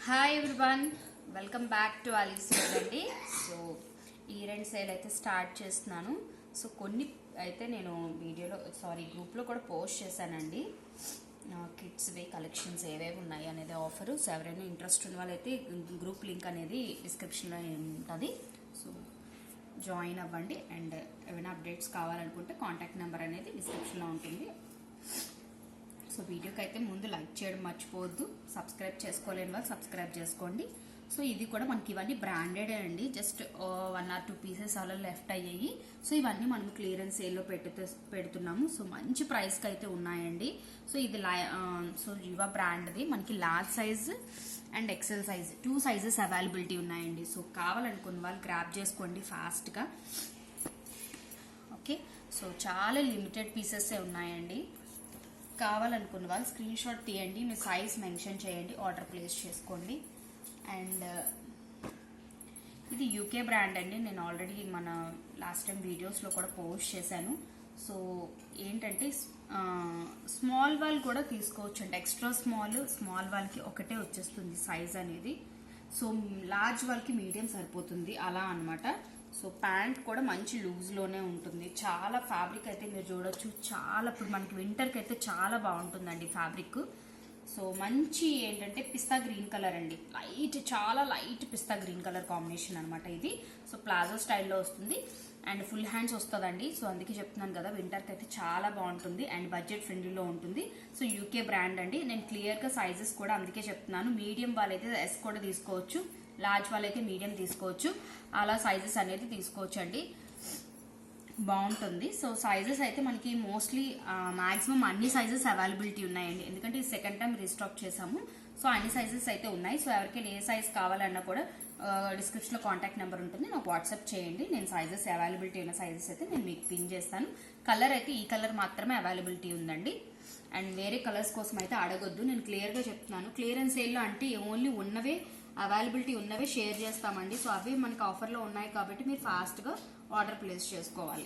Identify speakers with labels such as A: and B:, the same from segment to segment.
A: Hi everyone, welcome back to Ali's world అండి. So ఈ రెండు సేల్ అయితే స్టార్ట్ చేస్తున్నాను. సో కొన్ని అయితే నేను గ్రూప్లో కూడా పోస్ట్ చేశానండి. కిడ్స్ వే కలెక్షన్స్ ఏవేవి ఉన్నాయి అనేది ఆఫరు. సో ఎవరైనా ఇంట్రెస్ట్ ఉన్న వాళ్ళైతే గ్రూప్ లింక్ అనేది డిస్క్రిప్షన్లో ఉంటుంది. సో జాయిన్ అవ్వండి. అండ్ ఏమైనా అప్డేట్స్ కావాలనుకుంటే కాంటాక్ట్ నెంబర్ అనేది డిస్క్రిప్షన్లో ఉంటుంది. సో వీడియోకి అయితే ముందు లైక్ చేయడం మర్చిపోవద్దు. సబ్స్క్రైబ్ చేసుకోలేని వాళ్ళు సబ్స్క్రైబ్ చేసుకోండి. సో ఇది కూడా మనకి ఇవన్నీ బ్రాండెడ్ అండి. జస్ట్ 1 or 2 పీసెస్ అలా లెఫ్ట్ అయ్యాయి. సో ఇవన్నీ మనం క్లియరెన్స్ సేల్లో పెడుతున్నాము. సో మంచి ప్రైస్కి అయితే ఉన్నాయండి. సో ఇది సో జివా బ్రాండ్ది. మనకి large size and XL size 2 sizes availability ఉన్నాయండి. సో కావాలనుకున్న వాళ్ళు గ్రాబ్ చేసుకోండి ఫాస్ట్గా. ఓకే, సో చాలా లిమిటెడ్ పీసెసే ఉన్నాయండి. కావాలనుకున్న వాళ్ళు స్క్రీన్ షాట్ తీయండి, మీ సైజ్ మెన్షన్ చేయండి, ఆర్డర్ ప్లేస్ చేసుకోండి. అండ్ ఇది యూకే బ్రాండ్ అండి. నేను ఆల్రెడీ మన లాస్ట్ టైం వీడియోస్లో కూడా పోస్ట్ చేశాను. సో ఏంటంటే స్మాల్ వాల్ కూడా తీసుకోవచ్చు అండి. ఎక్స్ట్రా స్మాల్ వాల్కి ఒకటే వచ్చేస్తుంది సైజ్ అనేది. సో లార్జ్ వాల్కి మీడియం సరిపోతుంది అలా అనమాట. సో ప్యాంట్ కూడా మంచి లూజ్లోనే ఉంటుంది. చాలా ఫ్యాబ్రిక్ అయితే మీరు చూడొచ్చు. చాలా ఇప్పుడు మనకి వింటర్కి అయితే చాలా బాగుంటుందండి ఫ్యాబ్రిక్. సో మంచి ఏంటంటే పిస్తా గ్రీన్ కలర్ అండి. చాలా లైట్ పిస్తా గ్రీన్ కలర్ కాంబినేషన్ అనమాట ఇది. సో ప్లాజో స్టైల్లో వస్తుంది అండ్ ఫుల్ హ్యాండ్స్ వస్తుందండి. సో అందుకే చెప్తున్నాను కదా, వింటర్కి అయితే చాలా బాగుంటుంది అండ్ బడ్జెట్ ఫ్రెండ్లీలో ఉంటుంది. సో యూకే బ్రాండ్ అండి. నేను క్లియర్గా సైజెస్ కూడా అందుకే చెప్తున్నాను. మీడియం వాళ్ళైతే ఎస్ కూడా తీసుకోవచ్చు, లార్జ్ వాళ్ళైతే మీడియం తీసుకోవచ్చు. అలా సైజెస్ అనేది తీసుకోవచ్చు అండి, బాగుంటుంది. సో సైజెస్ అయితే మనకి మోస్ట్లీ మాక్సిమం అన్ని సైజెస్ అవైలబిలిటీ ఉన్నాయండి. ఎందుకంటే సెకండ్ టైం రీస్టాక్ చేసాము. సో అన్ని సైజెస్ అయితే ఉన్నాయి. సో ఎవరికైనా ఏ సైజ్ కావాలన్నా కూడా డిస్క్రిప్షన్లో కాంటాక్ట్ నెంబర్ ఉంటుంది, నాకు వాట్సాప్ చేయండి. నేను సైజెస్ అవైలబిలిటీ ఉన్న సైజెస్ అయితే నేను మీకు పిన్ చేస్తాను. కలర్ అయితే ఈ కలర్ మాత్రమే అవైలబిలిటీ ఉందండి. అండ్ వేరే కలర్స్ కోసం అయితే అడగొద్దు, నేను క్లియర్గా చెప్తున్నాను. క్లియరెన్స్ సేల్లో అంటే ఓన్లీ ఉన్నవే అవైలబిలిటీ ఉన్నవే షేర్ చేస్తామండి. సో అవి మనకి ఆఫర్లో ఉన్నాయి కాబట్టి మీరు ఫాస్ట్గా ఆర్డర్ ప్లేస్ చేసుకోవాలి.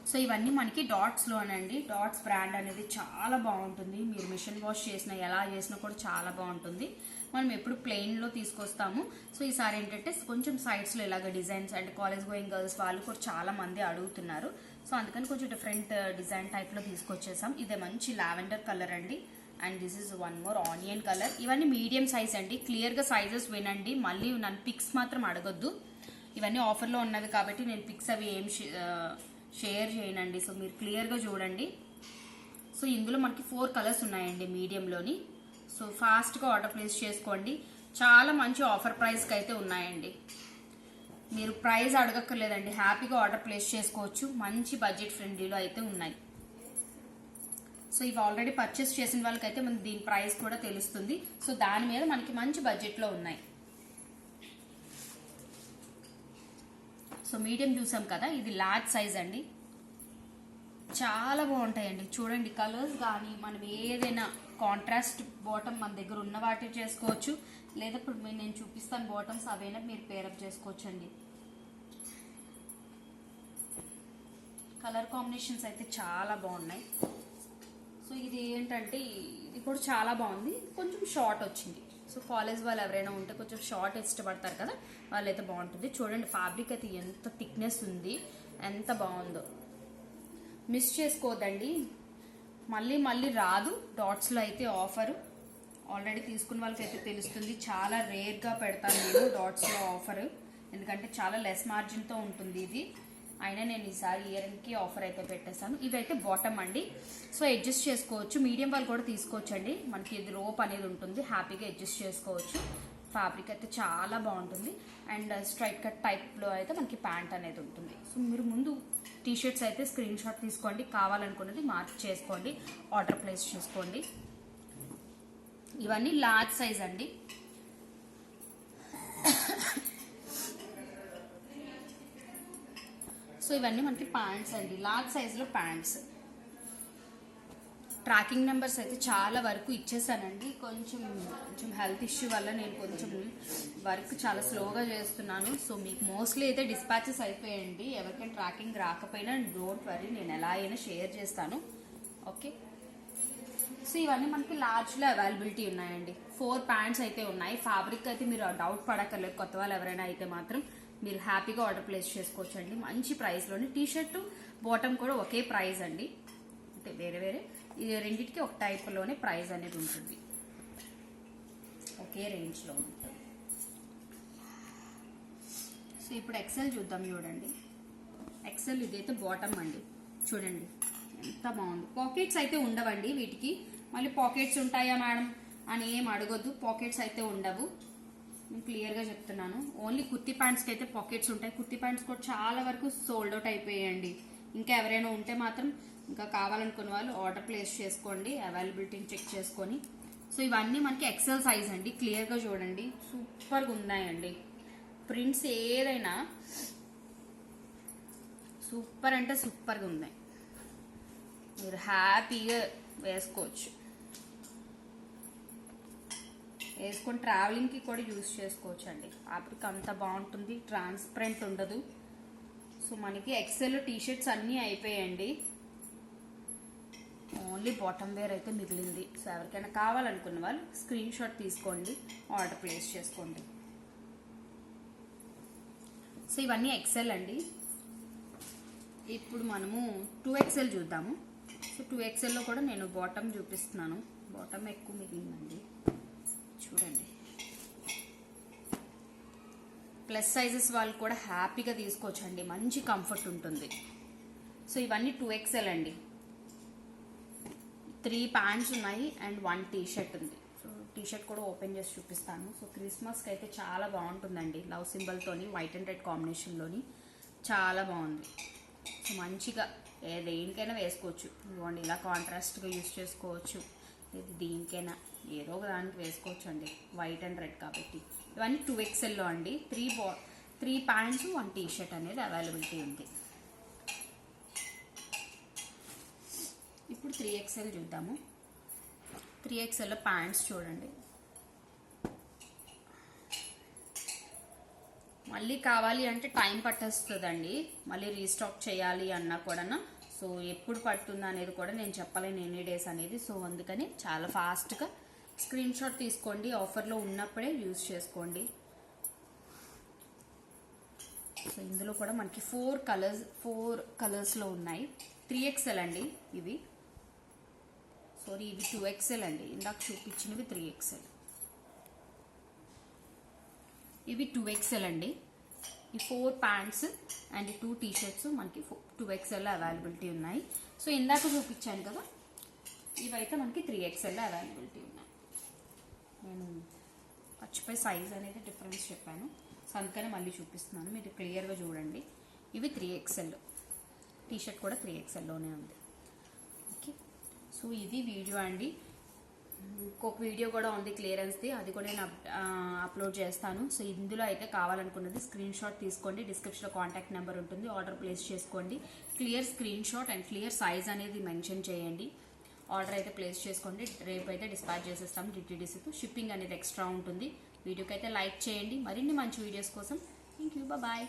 A: సో ఇవన్నీ మనకి డాట్స్లోనండి. డాట్స్ బ్రాండ్ అనేది చాలా బాగుంటుంది. మీరు మిషన్ వాష్ చేసినా ఎలా చేసినా కూడా చాలా బాగుంటుంది. మనం ఎప్పుడు ప్లెయిన్లో తీసుకొస్తాము. సో ఈసారి ఏంటంటే కొంచెం సైడ్స్లో ఇలాగ designs and college going girls వాళ్ళు కూడా చాలా మంది అడుగుతున్నారు. సో అందుకని కొంచెం డిఫరెంట్ డిజైన్ టైప్లో తీసుకొచ్చేసాం. ఇదే మంచి లావెండర్ కలర్ అండి. And this is one more onion colour. ఇవన్నీ మీడియం సైజ్ అండి. క్లియర్గా సైజెస్ వినండి, మళ్ళీ నన్ను పిక్స్ మాత్రం అడగొద్దు. ఇవన్నీ ఆఫర్లో ఉన్నవి కాబట్టి నేను పిక్స్ అవి ఏం షేర్ చేయనండి. సో మీరు క్లియర్గా చూడండి. సో ఇందులో మనకి 4 కలర్స్ ఉన్నాయండి మీడియంలోని. సో ఫాస్ట్గా ఆర్డర్ ప్లేస్ చేసుకోండి. చాలా మంచి ఆఫర్ ప్రైస్కి అయితే ఉన్నాయండి. మీరు ప్రైస్ అడగక్కర్లేదండి, హ్యాపీగా ఆర్డర్ ప్లేస్ చేసుకోవచ్చు. మంచి బడ్జెట్ ఫ్రెండ్లీలో అయితే ఉన్నాయి. సో ఇవి ఆల్రెడీ పర్చేస్ చేసిన వాళ్ళకైతే మనకి దీని ప్రైస్ కూడా తెలుస్తుంది. సో దాని మీద మనకి మంచి బడ్జెట్లో ఉన్నాయి. సో మీడియం చూసాం కదా, ఇది లార్జ్ సైజ్ అండి. చాలా బాగుంటాయండి. చూడండి కలర్స్ కానీ మనం ఏదైనా కాంట్రాస్ట్ బాటమ్ మన దగ్గర ఉన్న వాటి చేసుకోవచ్చు, లేదా ఇప్పుడు నేను చూపిస్తాను బాటమ్స్ అవైనా మీరు పేరప్ చేసుకోవచ్చు అండి. కలర్ కాంబినేషన్స్ అయితే చాలా బాగున్నాయి. సో ఇది ఏంటంటే ఇది కూడా చాలా బాగుంది. కొంచెం షార్ట్ వచ్చింది. సో కాలేజ్ వాళ్ళు ఎవరైనా ఉంటే కొంచెం షార్ట్ ఇష్టపడతారు కదా, వాళ్ళైతే బాగుంటుంది. చూడండి ఫ్యాబ్రిక్ అయితే ఎంత థిక్నెస్ ఉంది, ఎంత బాగుందో. మిస్ చేసుకోవద్దండి, మళ్ళీ మళ్ళీ రాదు. డాట్స్లో అయితే ఆఫరు ఆల్రెడీ తీసుకున్న వాళ్ళకైతే తెలుస్తుంది. చాలా రేర్గా పెడతాను నేను డాట్స్లో ఆఫరు, ఎందుకంటే చాలా లెస్ మార్జిన్తో ఉంటుంది ఇది. అయినా నేను ఈసారి ఇయర్కి ఆఫర్ అయితే పెట్టేస్తాను. ఇవైతే బాటమ్ అండి. సో అడ్జస్ట్ చేసుకోవచ్చు. మీడియం వాళ్ళు కూడా తీసుకోవచ్చు అండి. మనకి ఇది రోప్ అనేది ఉంటుంది, హ్యాపీగా అడ్జస్ట్ చేసుకోవచ్చు. ఫ్యాబ్రిక్ అయితే చాలా బాగుంటుంది. అండ్ స్ట్రైట్ కట్ టైప్లో అయితే మనకి ప్యాంట్ అనేది ఉంటుంది. సో మీరు ముందు టీషర్ట్స్ అయితే స్క్రీన్ షాట్ తీసుకోండి, కావాలనుకున్నది మార్క్ చేసుకోండి, ఆర్డర్ ప్లేస్ చేసుకోండి. ఇవన్నీ లార్జ్ సైజ్ అండి. సో ఇవన్నీ మనకి ప్యాంట్స్ అండి, లార్జ్ సైజులో ప్యాంట్స్. ట్రాకింగ్ నెంబర్స్ అయితే చాలా వరకు ఇచ్చేసానండి. కొంచెం హెల్త్ ఇష్యూ వల్ల నేను కొంచెం వర్క్ చాలా స్లోగా చేస్తున్నాను. సో మీకు మోస్ట్లీ అయితే డిస్పాచెస్ అయిపోయాయండి. ఎవరికైనా ట్రాకింగ్ రాకపోయినా డోంట్ వరీ, నేను ఎలా అయినా షేర్ చేస్తాను. ఓకే, సో ఇవన్నీ మనకి లార్జ్లో అవైలబిలిటీ ఉన్నాయండి. 4 ప్యాంట్స్ అయితే ఉన్నాయి. ఫ్యాబ్రిక్ అయితే మీరు డౌట్ పడక్కర్లేదు. కొత్త వాళ్ళు ఎవరైనా అయితే మాత్రం మీరు హ్యాపీగా ఆర్డర్ ప్లేస్ చేసుకోవచ్చు అండి. మంచి ప్రైస్లోని టీ షర్ట్ బాటమ్ కూడా ఒకే ప్రైస్ అండి. అంటే వేరే వేరే ఈ రెండింటికి ఒక టైప్లోనే ప్రైస్ అనేది ఉంటుంది. ఒకే రేంజ్లో ఉంటుంది. సో ఇప్పుడు ఎక్సెల్ చూద్దాం. చూడండి ఎక్సెల్ ఇదైతే బాటమ్ అండి. చూడండి ఎంత బాగుంది. పాకెట్స్ అయితే ఉండవండి వీటికి. మళ్ళీ పాకెట్స్ ఉంటాయా మేడం అని ఏం అడగొద్దు. పాకెట్స్ అయితే ఉండవు. నేను క్లియర్గా చెప్తున్నాను. ఓన్లీ కుర్తీ ప్యాంట్స్కి అయితే పాకెట్స్ ఉంటాయి. కుర్తీ ప్యాంట్స్ కూడా చాలా వరకు సోల్డ్ అవుట్ అయిపోయాయండి. ఇంకా ఎవరైనా ఉంటే మాత్రం ఇంకా కావాలనుకున్న వాళ్ళు ఆర్డర్ ప్లేస్ చేసుకోండి. అవైలబిలిటీని చెక్ చేసుకొని. సో ఇవన్నీ మనకి ఎక్సెల్ సైజ్ అండి. క్లియర్గా చూడండి. సూపర్గా ఉన్నాయండి. ప్రింట్స్ ఏదైనా సూపర్ అంటే సూపర్గా ఉన్నాయి. మీరు హ్యాపీగా వేసుకోవచ్చు. వేసుకొని ట్రావెలింగ్కి కూడా యూజ్ చేసుకోవచ్చు అండి. ఫ్యాబ్రిక్ అంత బాగుంటుంది. ట్రాన్స్పరెంట్ ఉండదు. సో మనకి ఎక్సెల్ టీ షర్ట్స్ అన్నీ అయిపోయాయండి. ఓన్లీ బాటమ్ వేర్ అయితే మిగిలింది. సో ఎవరికైనా కావాలనుకున్న వాళ్ళు స్క్రీన్ షాట్ తీసుకోండి, ఆర్డర్ ప్లేస్ చేసుకోండి. సో ఇవన్నీ ఎక్సెల్ అండి. ఇప్పుడు మనము 2XL చూద్దాము. సో 2XLలో కూడా నేను బాటమ్ చూపిస్తున్నాను. బాటమ్ ఎక్కువ మిగిలిందండి. చూడండి ప్లస్ సైజెస్ వాళ్ళు కూడా హ్యాపీగా తీసుకోవచ్చండి. మంచి కంఫర్ట్ ఉంటుంది. సో ఇవన్నీ 2XL అండి. 3 ప్యాంట్స్ ఉన్నాయి అండ్ 1 టీ షర్ట్ ఉంది. సో టీ షర్ట్ కూడా ఓపెన్ చేసి చూపిస్తాను. సో క్రిస్మస్కి అయితే చాలా బాగుంటుందండి. లవ్ సింబల్తోని వైట్ అండ్ రెడ్ కాంబినేషన్లోని చాలా బాగుంది. సో మంచిగా దేనికైనా వేసుకోవచ్చు. ఇవ్వండి ఇలా కాంట్రాస్ట్గా యూజ్ చేసుకోవచ్చు. ఇది దీనికైనా ఏదో ఒక దానికి వేసుకోవచ్చు అండి. వైట్ అండ్ రెడ్ కాబట్టి. ఇవన్నీ 2XLలో అండి. 3 ప్యాంట్స్ 1 టీ షర్ట్ అనేది అవైలబిలిటీ ఉంది. ఇప్పుడు 3XL చూద్దాము. 3XLలో ప్యాంట్స్ చూడండి. మళ్ళీ కావాలి అంటే టైం పట్టేస్తుందండి. మళ్ళీ రీస్టాక్ చేయాలి అన్నా కూడా. సో ఎప్పుడు పడుతుందా అనేది కూడా నేను చెప్పలేను, ఎన్ని డేస్ అనేది. సో అందుకని చాలా ఫాస్ట్గా స్క్రీన్ షాట్ తీసుకోండి. ఆఫర్లో ఉన్నప్పుడే యూజ్ చేసుకోండి. సో ఇందులో కూడా మనకి 4 కలర్స్లో ఉన్నాయి. 3XL అండి ఇవి. సారీ ఇవి 2XL అండి. ఇందాక చూపించినవి 3XL. ఇవి 2XL అండి. ఈ 4 ప్యాంట్స్ అండ్ 2 టీ షర్ట్స్ మనకి 2XL అవైలబిలిటీ ఉన్నాయి. సో ఇందాక చూపించాను కదా, ఇవైతే మనకి 3XL అవైలబిలిటీ ఉన్నాయి. నేను ఖర్చుపై సైజ్ అనేది డిఫరెన్స్ చెప్పాను. సో అందుకని మళ్ళీ చూపిస్తున్నాను, మీరు క్లియర్గా చూడండి. ఇవి 3XL. టీ షర్ట్ కూడా 3XLలోనే ఉంది. ఓకే, సో ఇది వీడియో అండి. ఇంకొక వీడియో కూడా ఉంది క్లియరెన్స్ది, అది కూడా నేను అప్లోడ్ చేస్తాను. సో ఇందులో అయితే కావాలనుకున్నది స్క్రీన్ షాట్ తీసుకోండి. డిస్క్రిప్షన్లో కాంటాక్ట్ నెంబర్ ఉంటుంది, ఆర్డర్ ప్లేస్ చేసుకోండి. Clear screen shot and clear size అనేది మెన్షన్ చేయండి. ఆర్డర్ అయితే ప్లేస్ చేసుకోండి. రేపు అయితే డిస్పాచ్ చేసేస్తాం DTDCతో. షిప్పింగ్ అనేది ఎక్స్ట్రా ఉంటుంది. వీడియోకి అయితే లైక్ చేయండి. మరిన్ని మంచి వీడియోస్ కోసం థ్యాంక్ యూ, బాయ్.